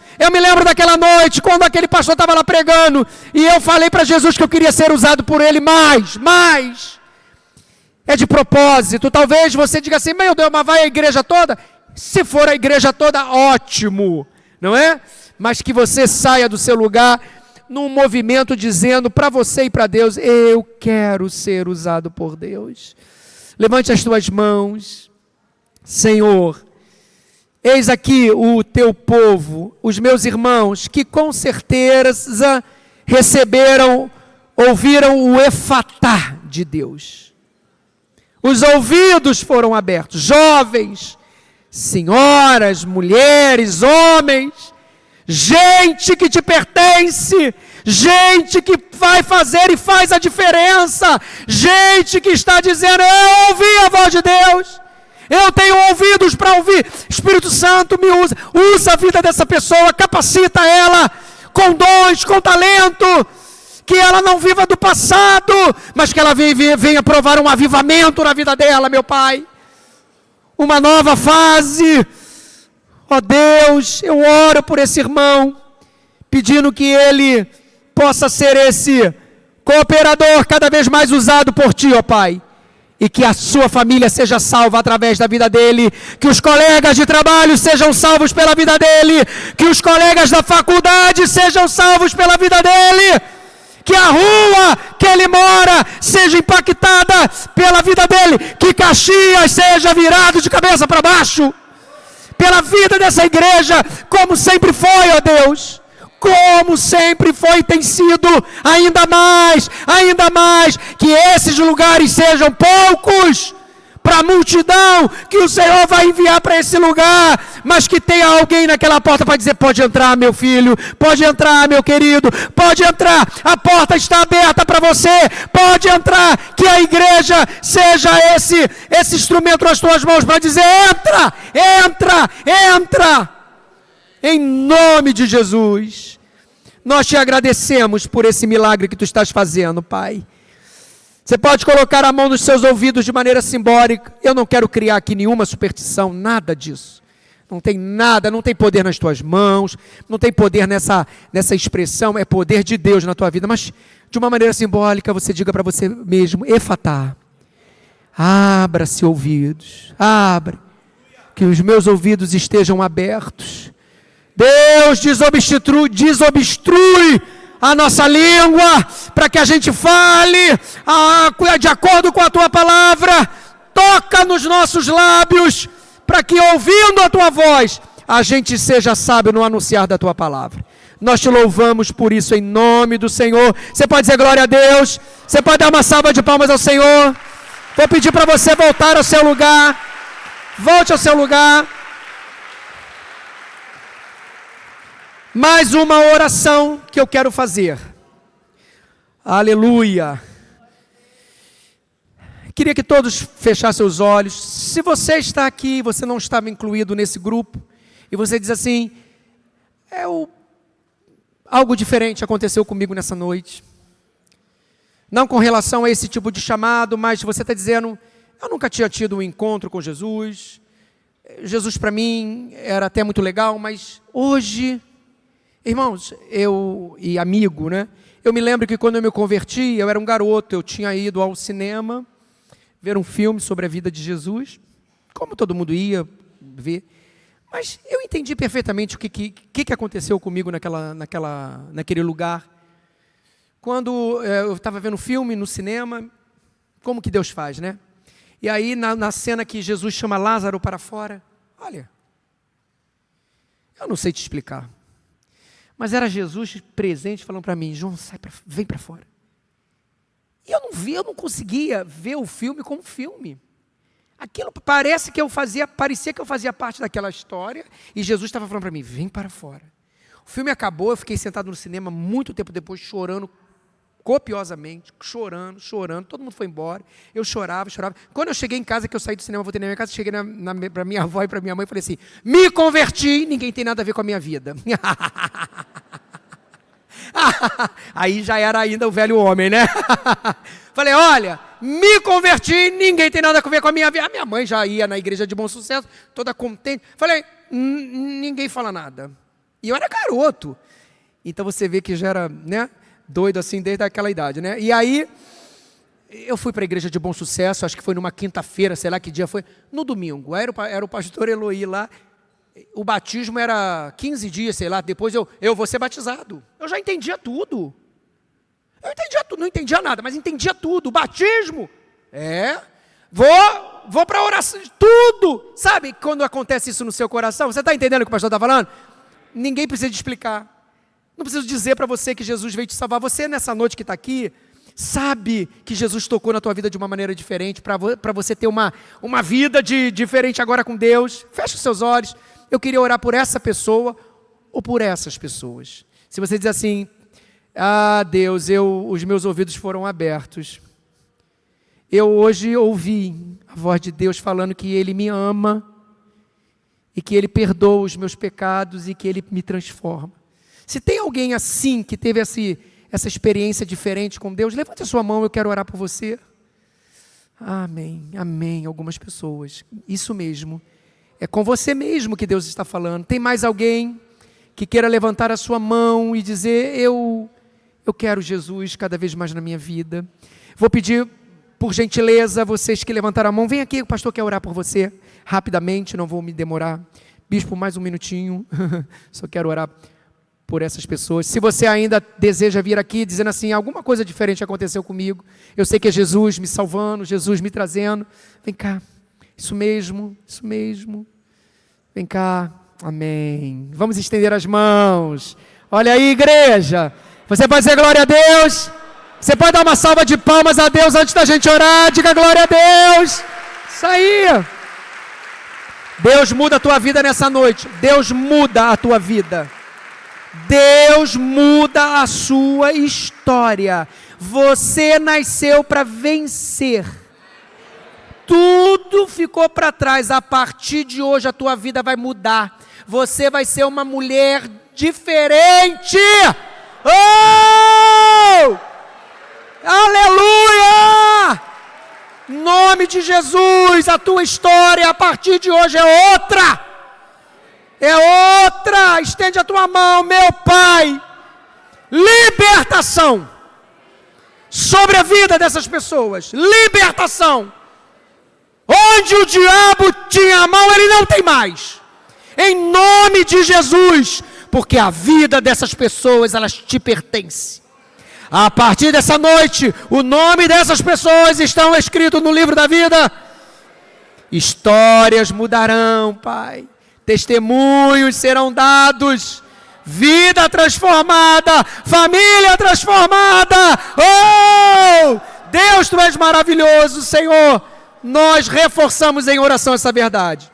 Quando aquele pastor estava lá pregando. E eu falei para Jesus que eu queria ser usado por ele mais. É de propósito. Talvez você diga assim, meu Deus, mas vai a igreja toda? Se for a igreja toda, ótimo. Não é? Mas que você saia do seu lugar num movimento dizendo para você e para Deus, eu quero ser usado por Deus. Levante as tuas mãos. Senhor, Eis aqui o teu povo, os meus irmãos, que com certeza ouviram o efatá de Deus. Os ouvidos foram abertos, jovens, senhoras, mulheres, homens, gente que te pertence, gente que vai fazer e faz a diferença, gente que está dizendo: eu ouvi a voz de Deus, eu tenho ouvidos para ouvir. Espírito Santo me usa a vida dessa pessoa, capacita ela com dons, com talento, que ela não viva do passado, mas que ela venha provar um avivamento na vida dela, meu Pai, uma nova fase. Ó Deus, eu oro por esse irmão, pedindo que ele possa ser esse cooperador cada vez mais usado por Ti, ó Pai, e que a sua família seja salva através da vida dele, que os colegas de trabalho sejam salvos pela vida dele, que os colegas da faculdade sejam salvos pela vida dele, que a rua que ele mora seja impactada pela vida dele, que Caxias seja virado de cabeça para baixo pela vida dessa igreja, como sempre foi, ó Deus, como sempre foi e tem sido, ainda mais, que esses lugares sejam poucos para a multidão que o Senhor vai enviar para esse lugar, mas que tenha alguém naquela porta para dizer: pode entrar, meu filho, pode entrar, meu querido, pode entrar, a porta está aberta para você, pode entrar, que a igreja seja esse instrumento nas tuas mãos para dizer: entra, entra, entra, em nome de Jesus. Nós te agradecemos por esse milagre que tu estás fazendo, Pai. Você pode colocar a mão nos seus ouvidos de maneira simbólica. Eu não quero criar aqui nenhuma superstição, nada disso. Não tem nada, não tem poder nas tuas mãos, não tem poder nessa expressão, é poder de Deus na tua vida. Mas de uma maneira simbólica, você diga para você mesmo: efatá, abra-se ouvidos, abre, que os meus ouvidos estejam abertos. Deus desobstrui a nossa língua, para que a gente fale de acordo com a Tua palavra. Toca nos nossos lábios, para que ouvindo a Tua voz, a gente seja sábio no anunciar da Tua palavra. Nós te louvamos por isso, em nome do Senhor. Você pode dizer glória a Deus, você pode dar uma salva de palmas ao Senhor. Vou pedir para você voltar ao seu lugar, volte ao seu lugar. Mais uma oração que eu quero fazer. Aleluia. Queria que todos fechassem os olhos. Se você está aqui, você não estava incluído nesse grupo, e você diz assim: algo diferente aconteceu comigo nessa noite. Não com relação a esse tipo de chamado, mas você está dizendo: eu nunca tinha tido um encontro com Jesus. Jesus para mim era até muito legal, mas hoje... Irmãos, amigo, né? Eu me lembro que quando eu me converti, eu era um garoto, eu tinha ido ao cinema ver um filme sobre a vida de Jesus, como todo mundo ia ver, mas eu entendi perfeitamente o que aconteceu comigo naquele lugar. Quando eu estava vendo um filme no cinema, como que Deus faz, né? E aí na cena que Jesus chama Lázaro para fora, olha, eu não sei te explicar, mas era Jesus presente falando para mim: João, vem para fora. E eu não conseguia ver o filme como filme. Aquilo parecia que eu fazia parte daquela história, e Jesus estava falando para mim: vem para fora. O filme acabou, eu fiquei sentado no cinema muito tempo depois, chorando copiosamente, chorando, todo mundo foi embora, eu chorava. Quando eu cheguei em casa, que eu saí do cinema, voltei na minha casa, cheguei para minha avó e para minha mãe e falei assim: me converti, ninguém tem nada a ver com a minha vida. Aí já era ainda o velho homem, né? Falei: olha, me converti, ninguém tem nada a ver com a minha vida. A minha mãe já ia na igreja de Bom Sucesso, toda contente. Falei: ninguém fala nada. E eu era garoto. Então você vê que já era, né, doido assim desde aquela idade, né? E aí eu fui para a igreja de Bom Sucesso, acho que foi numa quinta-feira, sei lá que dia foi, no domingo. Era o pastor Eloí lá. O batismo era 15 dias, sei lá, depois eu vou ser batizado. Eu já entendia tudo. Eu entendia tudo, não entendia nada, mas entendia tudo. O batismo, vou para oração, tudo. Sabe quando acontece isso no seu coração? Você está entendendo o que o pastor está falando? Ninguém precisa de explicar. Não preciso dizer para você que Jesus veio te salvar. Você nessa noite que está aqui, sabe que Jesus tocou na tua vida de uma maneira diferente, para você ter uma vida diferente agora com Deus. Feche os seus olhos. Eu queria orar por essa pessoa ou por essas pessoas. Se você diz assim, Deus, os meus ouvidos foram abertos. Eu hoje ouvi a voz de Deus falando que Ele me ama e que Ele perdoa os meus pecados e que Ele me transforma. Se tem alguém assim que teve essa experiência diferente com Deus, levante a sua mão, eu quero orar por você. Amém, amém. Algumas pessoas, isso mesmo. É com você mesmo que Deus está falando. Tem mais alguém que queira levantar a sua mão e dizer, eu quero Jesus cada vez mais na minha vida. Vou pedir, por gentileza, vocês que levantaram a mão, vem aqui, o pastor quer orar por você, rapidamente, não vou me demorar. Bispo, mais um minutinho, só quero orar por essas pessoas. Se você ainda deseja vir aqui dizendo assim, alguma coisa diferente aconteceu comigo, eu sei que é Jesus me salvando, Jesus me trazendo, vem cá, isso mesmo, vem cá, amém. Vamos estender as mãos, olha aí, igreja, você pode dizer glória a Deus, você pode dar uma salva de palmas a Deus antes da gente orar, diga glória a Deus, isso aí. Deus muda a tua vida nessa noite, Deus muda a tua vida. Deus muda a sua história. Você nasceu para vencer. Tudo ficou para trás. A partir de hoje a tua vida vai mudar. Você vai ser uma mulher diferente. Oh! Aleluia! Em nome de Jesus, a tua história a partir de hoje é outra. É outra, estende a tua mão, meu Pai, libertação sobre a vida dessas pessoas, libertação, onde o diabo tinha a mão, ele não tem mais, em nome de Jesus, porque a vida dessas pessoas, elas te pertencem. A partir dessa noite, o nome dessas pessoas estão escritos no livro da vida, histórias mudarão, Pai. Testemunhos serão dados, vida transformada, família transformada. Oh! Deus, Tu és maravilhoso, Senhor. Nós reforçamos em oração essa verdade.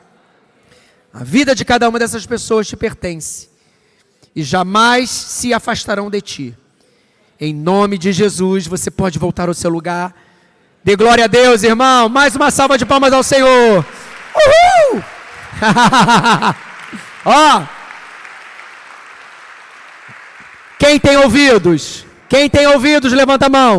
A vida de cada uma dessas pessoas te pertence e jamais se afastarão de Ti. Em nome de Jesus, você pode voltar ao seu lugar. Dê glória a Deus, irmão. Mais uma salva de palmas ao Senhor. Uhul! Ó, quem tem ouvidos? Quem tem ouvidos, levanta a mão.